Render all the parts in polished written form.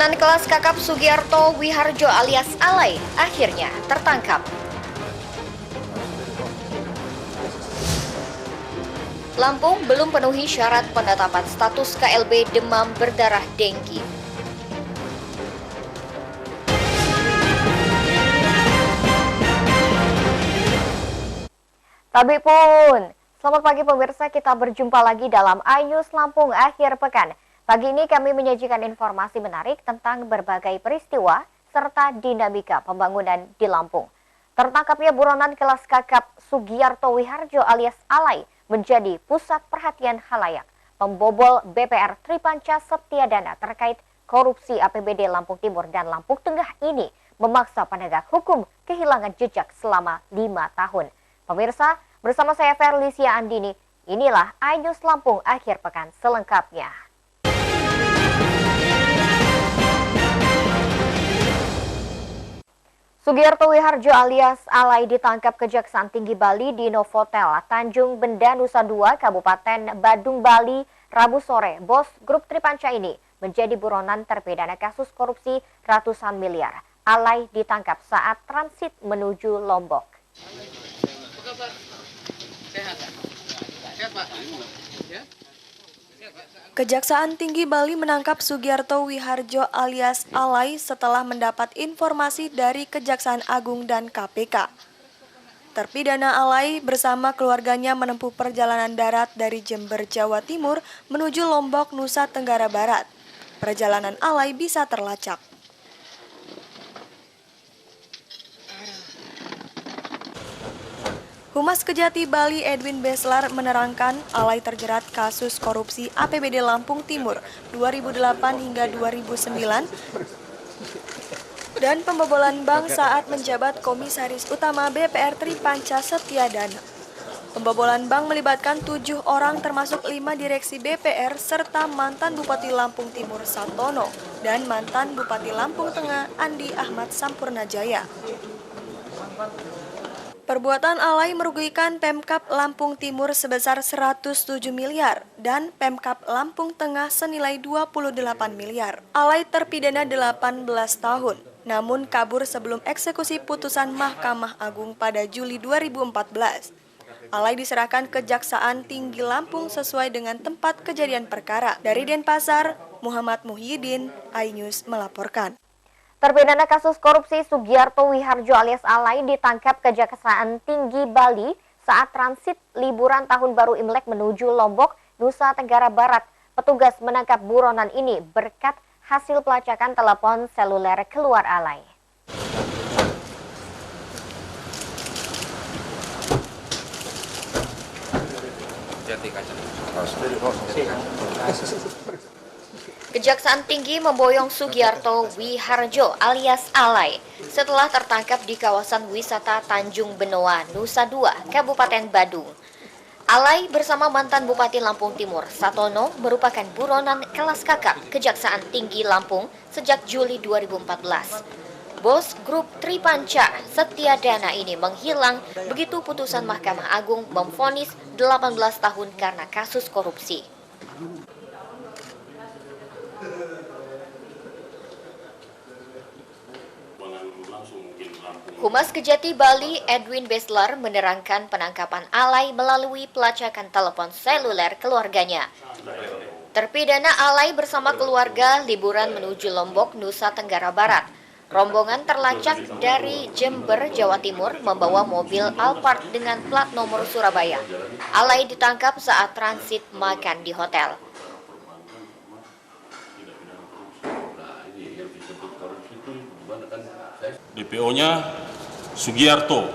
Buronan kelas kakap Sugiarto Wiharjo alias Alay akhirnya tertangkap. Lampung belum penuhi syarat penetapan status KLB demam berdarah dengki. Tabi pun, selamat pagi pemirsa, kita berjumpa lagi dalam iNews Lampung akhir pekan. Pagi ini kami menyajikan informasi menarik tentang berbagai peristiwa serta dinamika pembangunan di Lampung. Tertangkapnya buronan kelas kakap Sugiarto Wiharjo alias Alay menjadi pusat perhatian khalayak. Pembobol BPR Tripanca Setiadana terkait korupsi APBD Lampung Timur dan Lampung Tengah ini memaksa penegak hukum kehilangan jejak selama 5 tahun. Pemirsa, bersama saya Ferlicia Andini, inilah iNews Lampung akhir pekan selengkapnya. Sugiarto Wiharjo alias Alay ditangkap Kejaksaan Tinggi Bali di Novotel Tanjung Benda, Nusa Dua, Kabupaten Badung, Bali, Rabu sore. Bos grup Tripanca ini menjadi buronan terpidana kasus korupsi ratusan miliar. Alay ditangkap saat transit menuju Lombok. Kejaksaan Tinggi Bali menangkap Sugiarto Wiharjo alias Alay setelah mendapat informasi dari Kejaksaan Agung dan KPK. Terpidana Alay bersama keluarganya menempuh perjalanan darat dari Jember, Jawa Timur menuju Lombok, Nusa Tenggara Barat. Perjalanan Alay bisa terlacak. Humas Kejati Bali Edwin Beslar menerangkan Alay terjerat kasus korupsi APBD Lampung Timur 2008 hingga 2009 dan pembobolan bank saat menjabat Komisaris Utama BPR Tripanca Setiadana. Pembobolan bank melibatkan 7 orang termasuk 5 direksi BPR serta mantan Bupati Lampung Timur Satono dan mantan Bupati Lampung Tengah Andi Ahmad Sampurnajaya. Perbuatan Alay merugikan Pemkab Lampung Timur sebesar 107 miliar dan Pemkab Lampung Tengah senilai 28 miliar. Alay terpidana 18 tahun, namun kabur sebelum eksekusi putusan Mahkamah Agung pada Juli 2014. Alay diserahkan Kejaksaan Tinggi Lampung sesuai dengan tempat kejadian perkara. Dari Denpasar, Muhammad Muhyiddin, iNews melaporkan. Terpidana kasus korupsi Sugiarto Wiharjo alias Alay ditangkap Kejaksaan Tinggi Bali saat transit liburan Tahun Baru Imlek menuju Lombok, Nusa Tenggara Barat. Petugas menangkap buronan ini berkat hasil pelacakan telepon seluler keluar Alay. Kejaksaan Tinggi memboyong Sugiarto Wiharjo alias Alay setelah tertangkap di kawasan wisata Tanjung Benoa, Nusa Dua, Kabupaten Badung. Alay bersama mantan Bupati Lampung Timur Satono merupakan buronan kelas kakap Kejaksaan Tinggi Lampung sejak Juli 2014. Bos grup Tripanca Setiadana ini menghilang begitu putusan Mahkamah Agung memvonis 18 tahun karena kasus korupsi. Humas Kejati Bali Edwin Beslar menerangkan penangkapan Alay melalui pelacakan telepon seluler keluarganya. Terpidana Alay bersama keluarga liburan menuju Lombok, Nusa Tenggara Barat. Rombongan terlacak dari Jember, Jawa Timur membawa mobil Alphard dengan plat nomor Surabaya. Alay ditangkap saat transit makan di hotel. DPO-nya Sugiarto.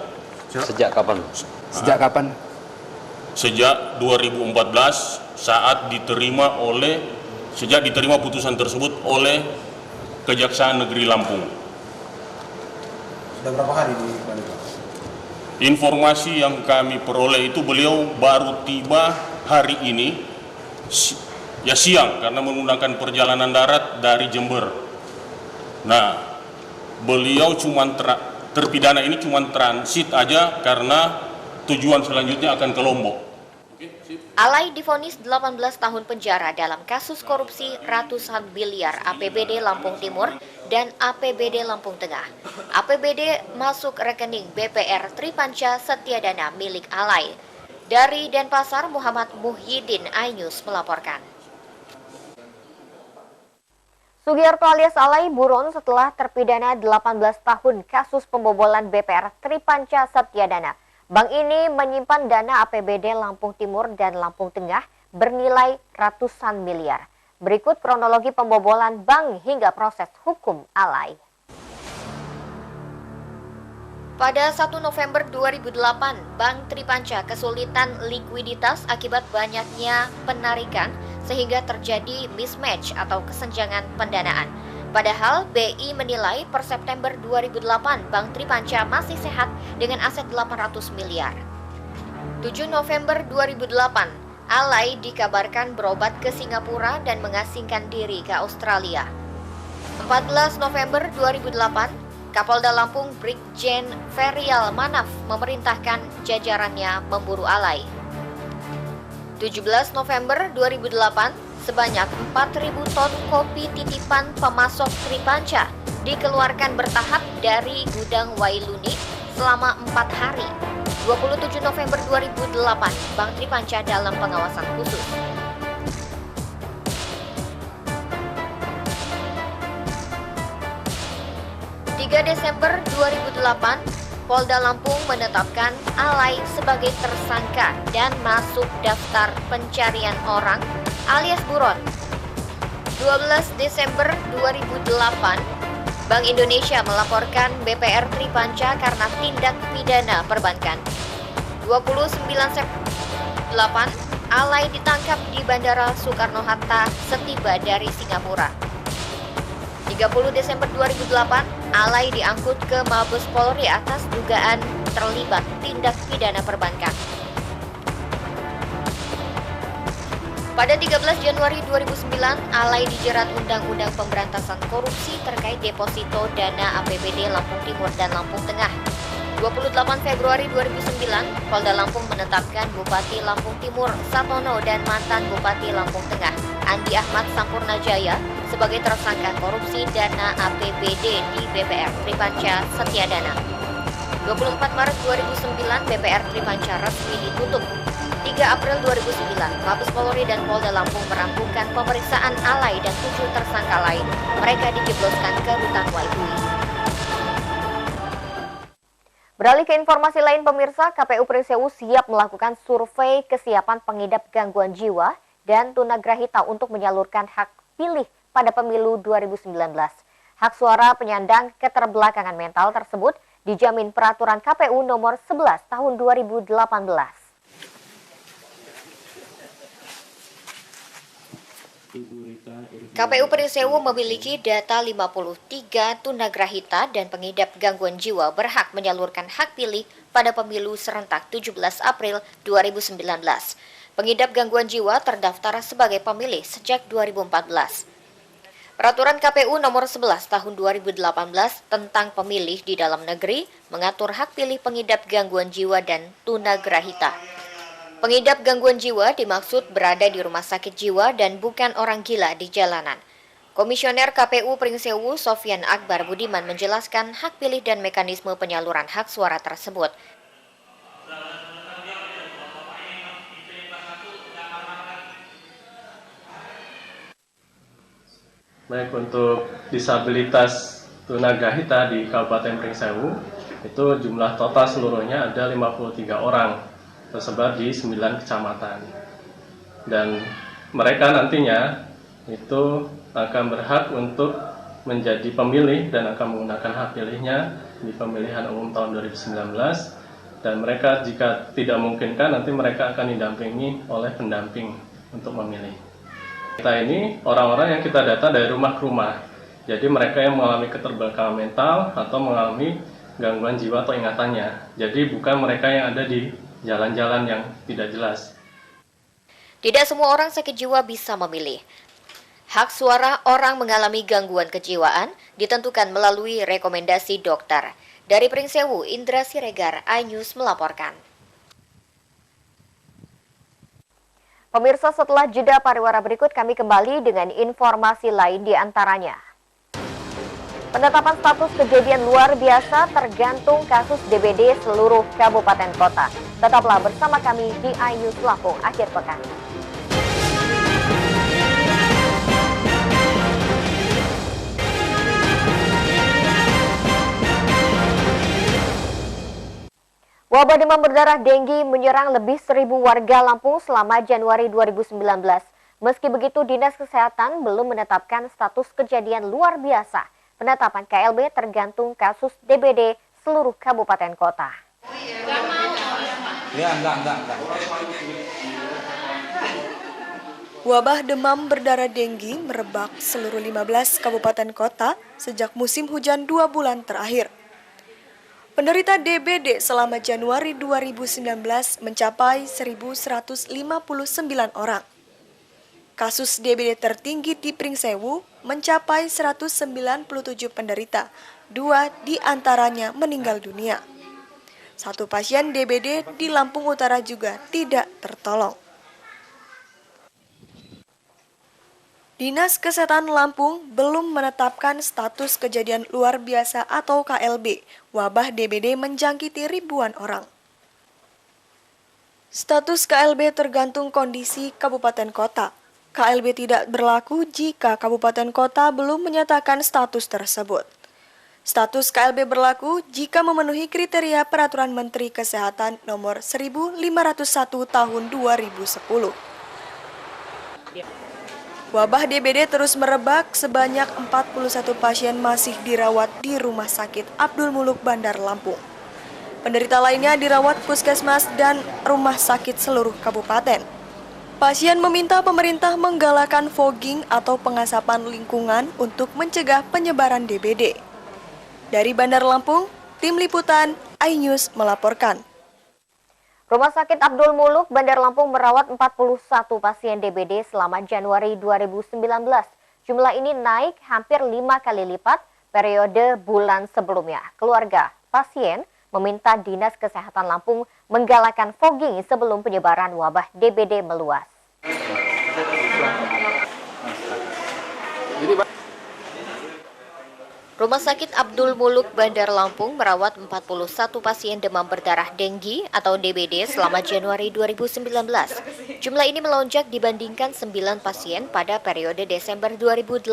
Sejak kapan? Sejak 2014 sejak diterima putusan tersebut oleh Kejaksaan Negeri Lampung. Sudah berapa hari di Bali? Informasi yang kami peroleh itu beliau baru tiba hari ini siang karena menggunakan perjalanan darat dari Jember. Nah, beliau terpidana ini cuma transit aja karena tujuan selanjutnya akan ke Lombok. Oke, sip. Alai divonis 18 tahun penjara dalam kasus korupsi ratusan miliar APBD Lampung Timur dan APBD Lampung Tengah. APBD masuk rekening BPR Tripanca Setiadana milik Alai. Dari Denpasar, Muhammad Muhyiddin iNews melaporkan. Sugiarto alias Alai buron setelah terpidana 18 tahun kasus pembobolan BPR Tripanca Setiadana. Bank ini menyimpan dana APBD Lampung Timur dan Lampung Tengah bernilai ratusan miliar. Berikut kronologi pembobolan bank hingga proses hukum Alai. Pada 1 November 2008, Bank Tripanca kesulitan likuiditas akibat banyaknya penarikan sehingga terjadi mismatch atau kesenjangan pendanaan. Padahal BI menilai per September 2008 Bank Tripanca masih sehat dengan aset 800 miliar. 7 November 2008, Alai dikabarkan berobat ke Singapura dan mengasingkan diri ke Australia. 14 November 2008, Kapolda Lampung Brigjen Ferial Manaf memerintahkan jajarannya memburu Alai. 17 November 2008, sebanyak 4.000 ton kopi titipan pemasok Tripanca dikeluarkan bertahap dari gudang Wailuni selama 4 hari. 27 November 2008, Bank Tripanca dalam pengawasan khusus. Desember 2008, Polda Lampung menetapkan Alai sebagai tersangka dan masuk daftar pencarian orang alias buron. 12 Desember 2008, Bank Indonesia melaporkan BPR Tripanca karena tindak pidana perbankan. 29 September 2008, Alai ditangkap di Bandara Soekarno-Hatta setiba dari Singapura. 30 Desember 2008, Alai diangkut ke Mabes Polri atas dugaan terlibat tindak pidana perbankan. Pada 13 Januari 2009, Alai dijerat Undang-Undang Pemberantasan Korupsi terkait deposito dana APBD Lampung Timur dan Lampung Tengah. 28 Februari 2009, Polda Lampung menetapkan Bupati Lampung Timur Satono dan mantan Bupati Lampung Tengah Andi Ahmad Sampurnajaya sebagai tersangka korupsi dana APBD di BPR Tripanca Setiadana. 24 Maret 2009, BPR Tripanca resmi ditutup. 3 April 2009, Mabes Polri dan Polda Lampung merampungkan pemeriksaan Alai dan 7 tersangka lain. Mereka dijebloskan ke rutan Wailui. Beralih ke informasi lain, pemirsa, KPU Prisewu siap melakukan survei kesiapan pengidap gangguan jiwa dan tunagrahita untuk menyalurkan hak pilih pada pemilu 2019. Hak suara penyandang keterbelakangan mental tersebut dijamin peraturan KPU nomor 11 tahun 2018. KPU Prisewu memiliki data 53 tunagrahita dan pengidap gangguan jiwa berhak menyalurkan hak pilih pada pemilu serentak 17 April 2019. Pengidap gangguan jiwa terdaftar sebagai pemilih sejak 2014. Peraturan KPU nomor 11 tahun 2018 tentang pemilih di dalam negeri mengatur hak pilih pengidap gangguan jiwa dan tunagrahita. Pengidap gangguan jiwa dimaksud berada di rumah sakit jiwa dan bukan orang gila di jalanan. Komisioner KPU Prisewu Sofyan Akbar Budiman menjelaskan hak pilih dan mekanisme penyaluran hak suara tersebut. Baik, untuk disabilitas tunagrahita di Kabupaten Prisewu, itu jumlah total seluruhnya ada 53 orang. Tersebar di 9 kecamatan, dan mereka nantinya itu akan berhak untuk menjadi pemilih dan akan menggunakan hak pilihnya di pemilihan umum tahun 2019, dan mereka jika tidak memungkinkan nanti mereka akan didampingi oleh pendamping untuk memilih. Kita ini orang-orang yang kita data dari rumah ke rumah, jadi mereka yang mengalami keterbelakangan mental atau mengalami gangguan jiwa atau ingatannya, jadi bukan mereka yang ada di jalan-jalan yang tidak jelas. Tidak semua orang sakit jiwa bisa memilih. Hak suara orang mengalami gangguan kejiwaan ditentukan melalui rekomendasi dokter. Dari Prisewu, Indra Siregar, iNews melaporkan. Pemirsa, setelah jeda pariwara berikut kami kembali dengan informasi lain di antaranya. Penetapan status kejadian luar biasa tergantung kasus DBD seluruh kabupaten kota. Tetaplah bersama kami di iNews Lampung akhir pekan. Wabah demam berdarah denggi menyerang lebih 1.000 warga Lampung selama Januari 2019. Meski begitu, Dinas Kesehatan belum menetapkan status kejadian luar biasa. Penetapan KLB tergantung kasus DBD seluruh kabupaten kota. Ya, enggak. Wabah demam berdarah denggi merebak seluruh 15 kabupaten kota sejak musim hujan 2 bulan terakhir. Penderita DBD selama Januari 2019 mencapai 1.159 orang. Kasus DBD tertinggi di Pringsewu mencapai 197 penderita, 2 di antaranya meninggal dunia. 1 pasien DBD di Lampung Utara juga tidak tertolong. Dinas Kesehatan Lampung belum menetapkan status kejadian luar biasa atau KLB. Wabah DBD menjangkiti ribuan orang. Status KLB tergantung kondisi kabupaten kota. KLB tidak berlaku jika kabupaten kota belum menyatakan status tersebut. Status KLB berlaku jika memenuhi kriteria Peraturan Menteri Kesehatan Nomor 1501 Tahun 2010. Wabah DBD terus merebak, sebanyak 41 pasien masih dirawat di Rumah Sakit Abdul Muluk Bandar Lampung. Penderita lainnya dirawat puskesmas dan rumah sakit seluruh kabupaten. Pasien meminta pemerintah menggalakkan fogging atau pengasapan lingkungan untuk mencegah penyebaran DBD. Dari Bandar Lampung, Tim Liputan iNews melaporkan. Rumah Sakit Abdul Muluk Bandar Lampung merawat 41 pasien DBD selama Januari 2019. Jumlah ini naik hampir 5 kali lipat periode bulan sebelumnya. Keluarga pasien meminta Dinas Kesehatan Lampung menggalakkan fogging sebelum penyebaran wabah DBD meluas. Rumah Sakit Abdul Muluk Bandar Lampung merawat 41 pasien demam berdarah denggi atau DBD selama Januari 2019. Jumlah ini melonjak dibandingkan 9 pasien pada periode Desember 2018.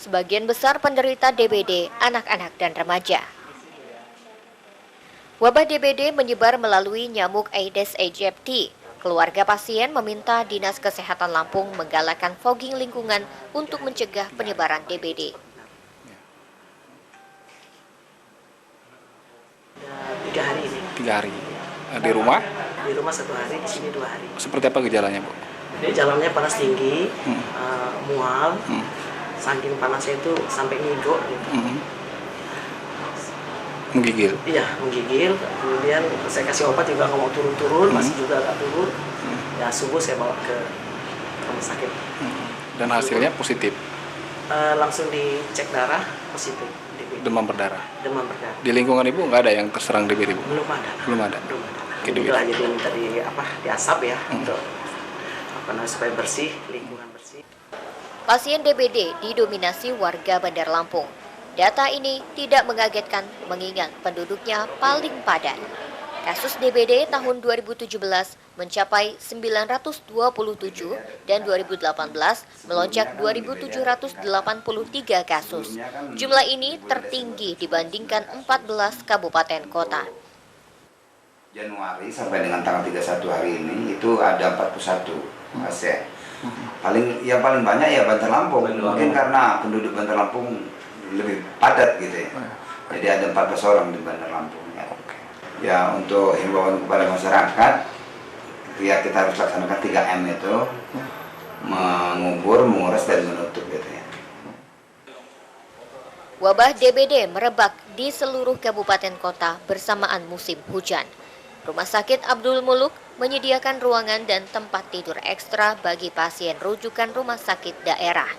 Sebagian besar penderita DBD anak-anak dan remaja. Wabah DBD menyebar melalui nyamuk Aedes aegypti. Keluarga pasien meminta Dinas Kesehatan Lampung menggalakkan fogging lingkungan untuk mencegah penyebaran DBD. 3 hari ini. 3 hari. Di rumah? Di rumah 1 hari, di sini 2 hari. Seperti apa gejalanya, Bu? Jadi jalannya panas tinggi, mual, saking panasnya itu sampai ngigo gitu. Menggigil? Iya, menggigil. Kemudian saya kasih obat juga nggak mau turun-turun, masih juga agak turun. Ya subuh saya bawa ke rumah sakit. Dan hasilnya positif? Langsung dicek darah, positif. Demam berdarah? Demam berdarah. Di lingkungan Ibu nggak ada yang terserang DBD, Bu? Belum ada. Belum ada? Belum ada. Oke, Jadi minta diasap ya, untuk supaya bersih, lingkungan bersih. Pasien DBD didominasi warga Bandar Lampung. Data ini tidak mengagetkan mengingat penduduknya paling padat. Kasus DBD tahun 2017 mencapai 927 dan 2018 melonjak 2.783 kasus. Jumlah ini tertinggi dibandingkan 14 kabupaten kota. Januari sampai dengan tanggal 31 hari ini itu ada 41 pasien. Paling banyak ya Bandar Lampung. Mungkin karena penduduk Bandar Lampung lebih padat gitu ya. Jadi ada 14 orang di Bandar Lampung. Ya untuk himbauan kepada masyarakat, ya kita harus laksanakan 3M itu, mengubur, menguras, dan menutup gitu ya. Wabah DBD merebak di seluruh kabupaten kota bersamaan musim hujan. Rumah Sakit Abdul Muluk menyediakan ruangan dan tempat tidur ekstra bagi pasien rujukan rumah sakit daerah.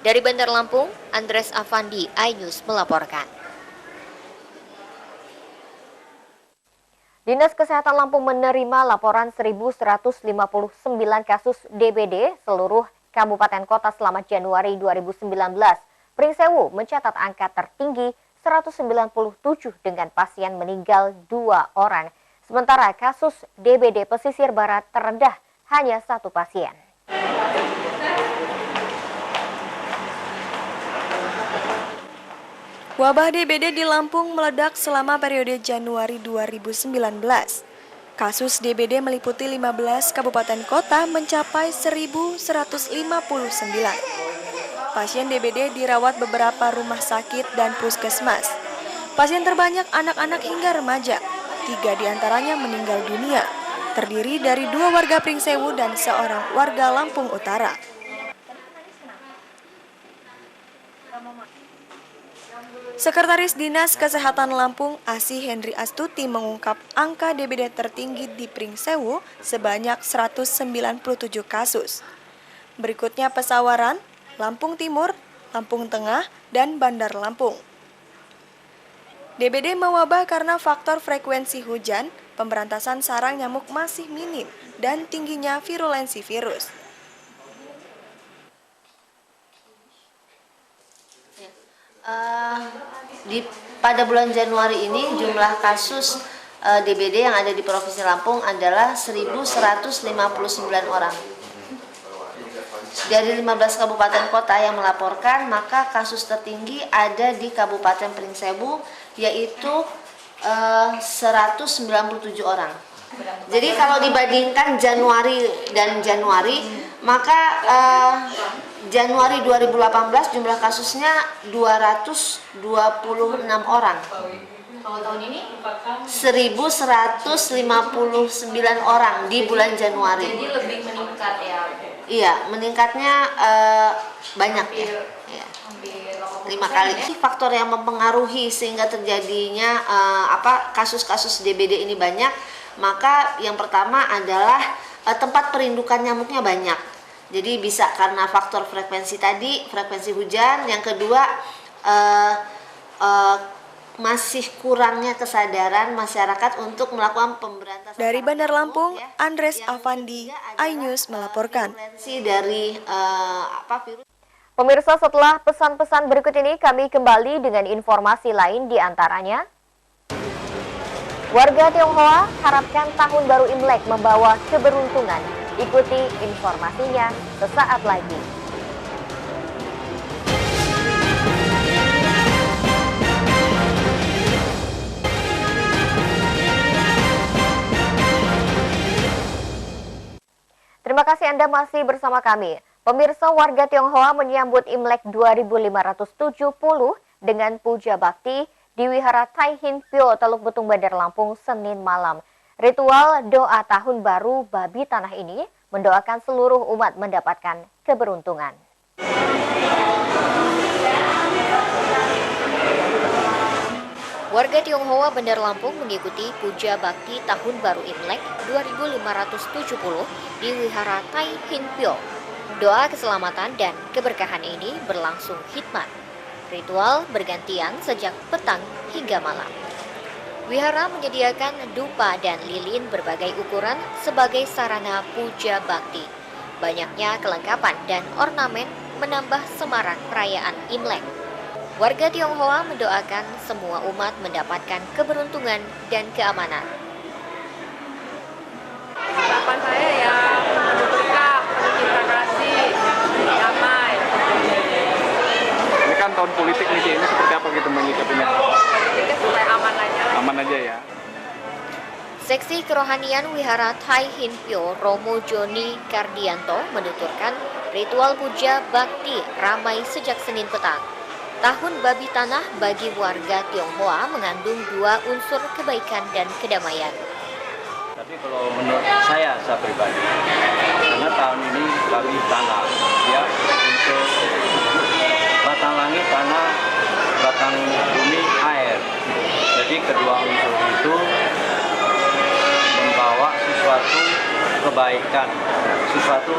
Dari Bandar Lampung, Andres Afandi, iNews melaporkan. Dinas Kesehatan Lampung menerima laporan 1.159 kasus DBD seluruh kabupaten kota selama Januari 2019. Pringsewu mencatat angka tertinggi 197 dengan pasien meninggal 2 orang. Sementara kasus DBD pesisir barat terendah hanya 1 pasien. Wabah DBD di Lampung meledak selama periode Januari 2019. Kasus DBD meliputi 15 kabupaten kota mencapai 1.159. Pasien DBD dirawat beberapa rumah sakit dan puskesmas. Pasien terbanyak anak-anak hingga remaja. 3 diantaranya meninggal dunia, terdiri dari 2 warga Pringsewu dan seorang warga Lampung Utara. Sekretaris Dinas Kesehatan Lampung, Asih Hendri Astuti mengungkap angka DBD tertinggi di Pringsewu sebanyak 197 kasus. Berikutnya Pesawaran, Lampung Timur, Lampung Tengah, dan Bandar Lampung. DBD mewabah karena faktor frekuensi hujan, pemberantasan sarang nyamuk masih minim, dan tingginya virulensi virus. Pada bulan Januari ini jumlah kasus DBD yang ada di Provinsi Lampung adalah 1.159 orang. Dari 15 kabupaten kota yang melaporkan, maka kasus tertinggi ada di Kabupaten Pringsewu, yaitu 197 orang. Jadi kalau dibandingkan Januari dan Januari, maka Januari 2018 jumlah kasusnya 226 orang. Kalau tahun ini 1.159 orang di bulan Januari. Jadi lebih meningkat ya. Iya, meningkatnya banyak ya. 5 kali. Faktor yang mempengaruhi sehingga terjadinya kasus-kasus DBD ini banyak, maka yang pertama adalah tempat perindukan nyamuknya banyak. Jadi bisa karena faktor frekuensi tadi, frekuensi hujan. Yang kedua, masih kurangnya kesadaran masyarakat untuk melakukan pemberantasan. Dari Bandar Lampung, Andres Avandi, iNews melaporkan. Dari virus. Pemirsa, setelah pesan-pesan berikut ini kami kembali dengan informasi lain, di antaranya warga Tionghoa harapkan tahun baru Imlek membawa keberuntungan. Ikuti informasinya sesaat lagi. Terima kasih Anda masih bersama kami. Pemirsa, warga Tionghoa menyambut Imlek 2570 dengan puja bakti di Wihara Tai Hin Pyo, Teluk Betung, Bandar Lampung, Senin malam. Ritual doa tahun baru babi tanah ini mendoakan seluruh umat mendapatkan keberuntungan. Warga Tionghoa Bandar Lampung mengikuti puja bakti tahun baru Imlek 2570 di Wihara Tai Hin Pyo. Doa keselamatan dan keberkahan ini berlangsung khidmat. Ritual bergantian sejak petang hingga malam. Wihara menyediakan dupa dan lilin berbagai ukuran sebagai sarana puja bakti. Banyaknya kelengkapan dan ornamen menambah semarak perayaan Imlek. Warga Tionghoa mendoakan semua umat mendapatkan keberuntungan dan keamanan. Harapan saya ya penuh berkah, penuh cinta kasih, damai. Ini kan tahun politik nih, ini seperti apa gitu menyikapinya? Politiknya supaya aman aja lah. Aman aja ya. Seksi Kerohanian Wihara Tai Hin Pyo Romo Joni Kardianto menuturkan ritual puja bakti ramai sejak Senin petang. Tahun babi tanah bagi warga Tionghoa mengandung 2 unsur kebaikan dan kedamaian. Tapi kalau menurut saya pribadi, karena tahun ini babi tanah, ya, untuk batang langit tanah, batang bumi air. Jadi kedua unsur itu membawa sesuatu kebaikan, sesuatu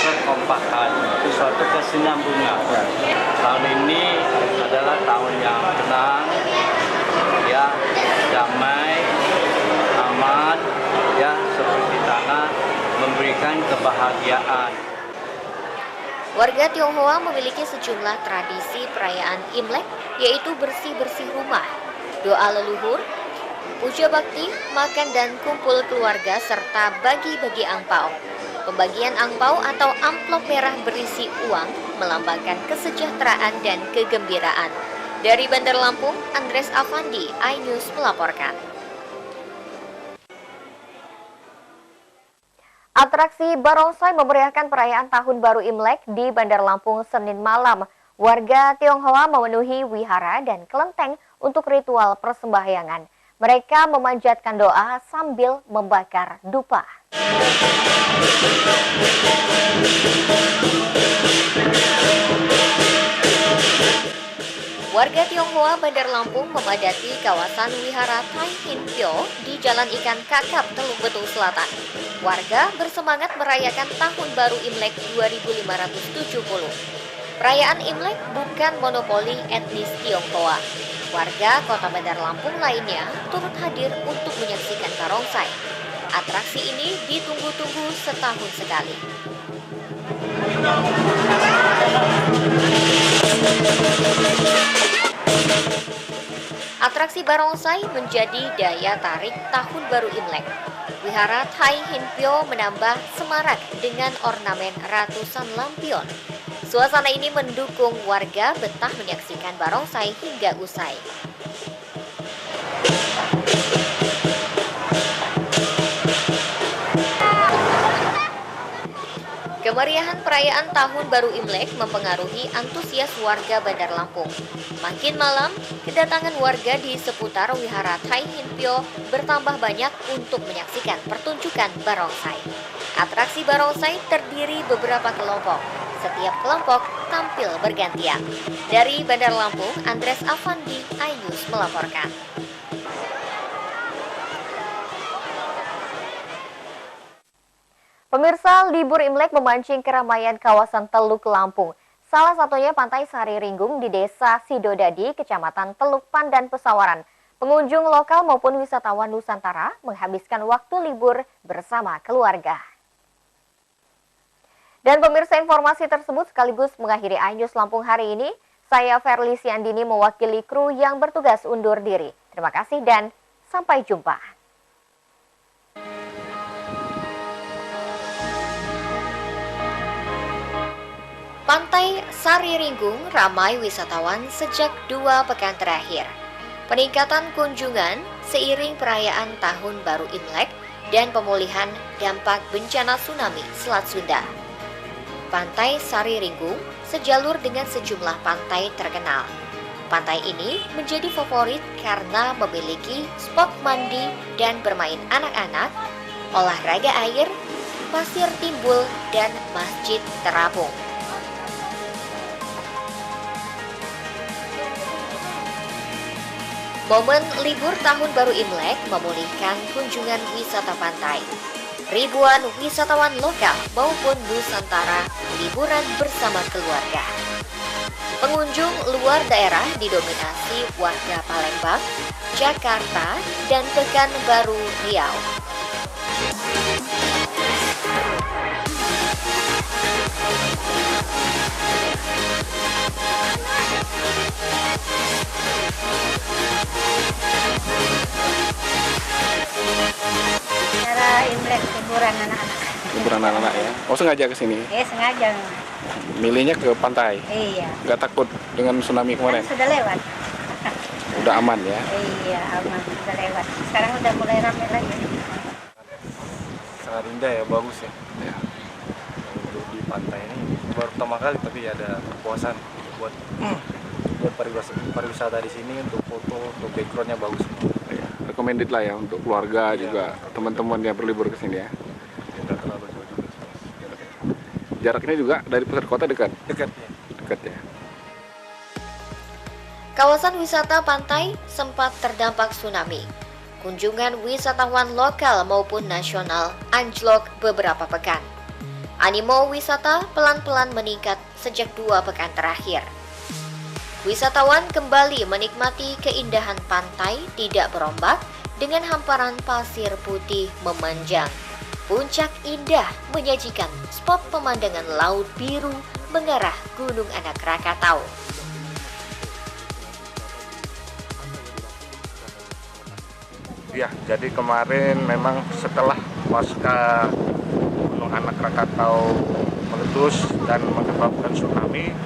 kekompakan, sesuatu kesinambungan. Tahun ini adalah tahun yang tenang, ya, damai, aman. momen kebahagiaan. Warga Tionghoa memiliki sejumlah tradisi perayaan Imlek, yaitu bersih-bersih rumah, doa leluhur, puja bakti, makan dan kumpul keluarga, serta bagi-bagi angpau. Pembagian angpau atau amplop merah berisi uang melambangkan kesejahteraan dan kegembiraan. Dari Bandar Lampung, Andres Afandi, iNews melaporkan. Atraksi barongsai memeriahkan perayaan Tahun Baru Imlek di Bandar Lampung Senin malam. Warga Tionghoa memenuhi wihara dan kelenteng untuk ritual persembahyangan. Mereka memanjatkan doa sambil membakar dupa. Warga Tionghoa Bandar Lampung memadati kawasan wihara Tai Hin Pyo di Jalan Ikan Kakap, Teluk Betung Selatan. Warga bersemangat merayakan Tahun Baru Imlek 2570. Perayaan Imlek bukan monopoli etnis Tionghoa. Warga Kota Bandar Lampung lainnya turut hadir untuk menyaksikan barongsai. Atraksi ini ditunggu-tunggu setahun sekali. Atraksi barongsai menjadi daya tarik Tahun Baru Imlek. Wihara Tai Hin Pyo menambah semarak dengan ornamen ratusan lampion. Suasana ini mendukung warga betah menyaksikan barongsai hingga usai. Kemeriahan perayaan Tahun Baru Imlek mempengaruhi antusias warga Bandar Lampung. Makin malam, kedatangan warga di seputar Wihara Tai Hin Pyo bertambah banyak untuk menyaksikan pertunjukan barongsai. Atraksi barongsai terdiri beberapa kelompok. Setiap kelompok tampil bergantian. Dari Bandar Lampung, Andres Afandi, iNews melaporkan. Pemirsa, libur Imlek memancing keramaian kawasan Teluk Lampung. Salah satunya Pantai Sari Ringgung di Desa Sidodadi, Kecamatan Teluk Pandan, Pesawaran. Pengunjung lokal maupun wisatawan Nusantara menghabiskan waktu libur bersama keluarga. Dan pemirsa, informasi tersebut sekaligus mengakhiri iNews Lampung hari ini. Saya Verly Andini mewakili kru yang bertugas undur diri. Terima kasih dan sampai jumpa. Pantai Sari Ringgung ramai wisatawan sejak 2 pekan terakhir. Peningkatan kunjungan seiring perayaan Tahun Baru Imlek dan pemulihan dampak bencana tsunami Selat Sunda. Pantai Sari Ringgung sejalur dengan sejumlah pantai terkenal. Pantai ini menjadi favorit karena memiliki spot mandi dan bermain anak-anak, olahraga air, pasir timbul, dan masjid terapung. Momen libur Tahun Baru Imlek memulihkan kunjungan wisata pantai. Ribuan wisatawan lokal maupun Nusantara liburan bersama keluarga. Pengunjung luar daerah didominasi warga Palembang, Jakarta, dan Pekanbaru Riau. Cara Imlek liburan anak-anak. Liburan anak-anak ya. Oh, sengaja ke sini? Sengaja. Milihnya ke pantai? Iya. Nggak takut dengan tsunami kemarin? Kan sudah lewat. Udah aman ya? Iya, aman. Sudah lewat. Sekarang udah mulai ramai lagi. Sangat indah ya, bagus ya. Untuk di pantai ini baru pertama kali, tapi ada kepuasan buat pariwisata di sini, untuk foto, untuk backgroundnya bagus. Ya, recommended lah ya untuk keluarga juga, teman-teman yang berlibur ke sini ya. Tidak terlalu jauh juga. Jaraknya juga dari pusat kota dekat? Dekat ya. Dekat ya. Kawasan wisata pantai sempat terdampak tsunami. Kunjungan wisatawan lokal maupun nasional anjlok beberapa pekan. Animo wisata pelan-pelan meningkat sejak 2 pekan terakhir. Wisatawan kembali menikmati keindahan pantai tidak berombak dengan hamparan pasir putih memanjang. Puncak indah menyajikan spot pemandangan laut biru mengarah Gunung Anak Rakatau. Ya, jadi kemarin memang setelah pasca Gunung Anak Rakatau meletus dan menyebabkan tsunami,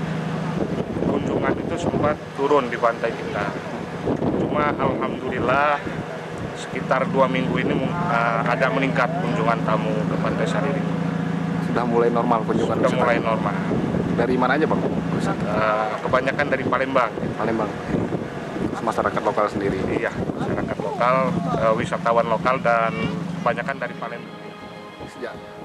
kunjungan itu sempat turun di pantai kita. Cuma alhamdulillah sekitar 2 minggu ini ada meningkat kunjungan tamu ke Pantai Sariring. Sudah mulai normal kunjungan? Sudah mulai normal. Dari mana aja Bang? Kebanyakan dari Palembang. Palembang. Masyarakat lokal sendiri? Iya, masyarakat lokal, wisatawan lokal dan kebanyakan dari Palembang.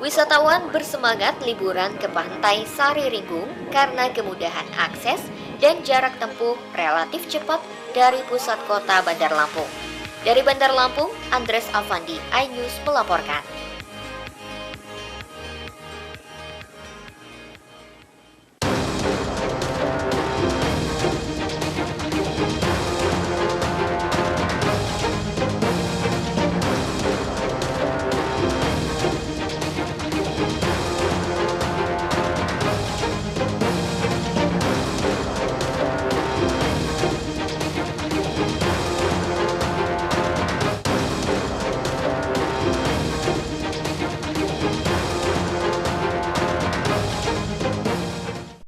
Wisatawan bersemangat liburan ke Pantai Sariringgung karena kemudahan akses dan jarak tempuh relatif cepat dari pusat kota Bandar Lampung. Dari Bandar Lampung, Andres Afandi, iNews melaporkan.